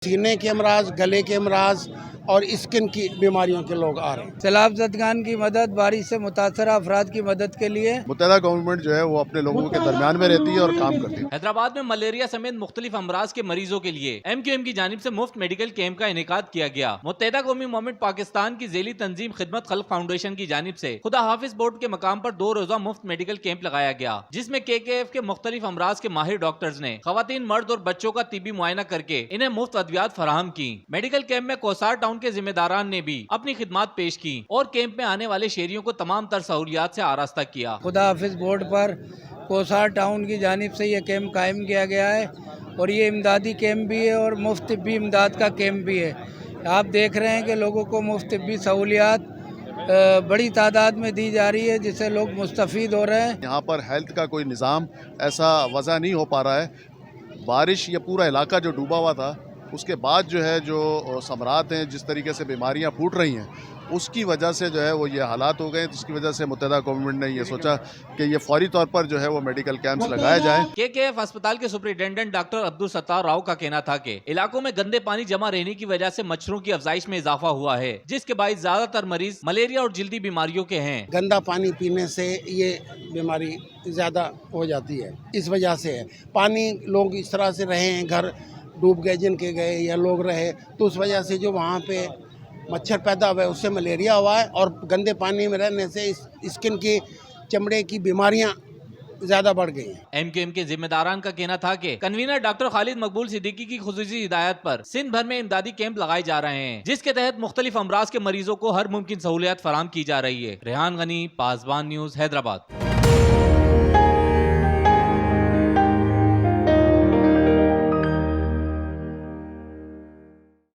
सीने के अमराज, गले के अमराज और स्किन की बीमारियों के लोग आ रहे हैं। सैलाब ज़दगान की मदद, बारिश से मुतासरा अफराद की मदद के लिए मुत्तहदा गवर्नमेंट जो है वो अपने लोगों के दरमियान में रहती है और काम करती है। हैदराबाद में मलेरिया समेत मुख्तलिफ अमराज के मरीजों के लिए MQM की जानिब से मुफ्त मेडिकल कैंप का इनेकाद किया गया। मुत्तहदा कौमी मोमेंट पाकिस्तान की ज़ेली तंजीम खिदमत खल्क फाउंडेशन की जानिब से खुदा हाफिज बोर्ड के मकाम पर 2 रोजा मुफ्त मेडिकल कैंप लगाया गया, जिसमें KKF के मुख्तलिफ अमराज के माहिर डॉक्टर्स ने खवातीन, मर्द और बच्चों का तिब्बी मुआयना करके इन्हें मुफ्त अद्वियात फराहम की। मेडिकल कैंप में कोसार टाउन के जिम्मेदारान ने भी अपनी खिदमत पेश की और कैंप में आने वाले शहरियों को तमाम तर सहूलियात से आरास्ता किया। खुदा हाफिज बोर्ड पर कोसार टाउन की जानिब से ये कैंप कायम किया गया है और ये इमदादी कैंप भी है और मुफ्त तिब्बी इमदाद का कैंप भी है। आप देख रहे हैं कि लोगों को मुफ्त तिब्बी सहूलियात बड़ी तादाद में दी जा रही है, जिससे लोग मुस्तफ़ीद हो रहे हैं। यहाँ पर हेल्थ का कोई निज़ाम ऐसा वज़ा नहीं हो पा रहा है। बारिश ये पूरा इलाका जो डूबा हुआ था, उसके बाद जो है जो समरात हैं, जिस तरीके से बीमारियां फूट रही हैं, उसकी वजह से जो है वो ये हालात हो गए, जिसकी वजह से मुत्तहदा गवर्नमेंट ने ये सोचा कि ये फौरी तौर पर जो है वो मेडिकल कैंप्स लगाए जाएं। KKF अस्पताल के सुपरिटेंडेंट डॉक्टर अब्दुल सत्तार राव का कहना था कि इलाकों में गंदे पानी जमा रहने की वजह से मच्छरों की अफजाइश में इजाफा हुआ है, जिसके बायस ज्यादातर मरीज मलेरिया और जल्दी बीमारियों के हैं। गंदा पानी पीने से ये बीमारी ज़्यादा हो जाती है, इस वजह से है। पानी लोग इस तरह से रहे हैं, घर डूब गए जिनके गए या लोग रहे, तो उस वजह से जो वहाँ पे मच्छर पैदा हुआ है उससे मलेरिया हुआ है, और गंदे पानी में रहने से स्किन की, चमड़े की बीमारियां ज़्यादा बढ़ गई हैं। MQM के जिम्मेदारान का कहना था कि कन्वीनर डॉक्टर खालिद मकबूल सिद्दीकी की खुसूसी हिदायत पर सिंध भर में इमदादी कैंप लगाए जा रहे हैं, जिसके तहत मुख्तलिफ अमराज के मरीजों को हर मुमकिन सहूलियत फराहम की जा रही है। रेहान गनी, पासबान न्यूज़, हैदराबाद।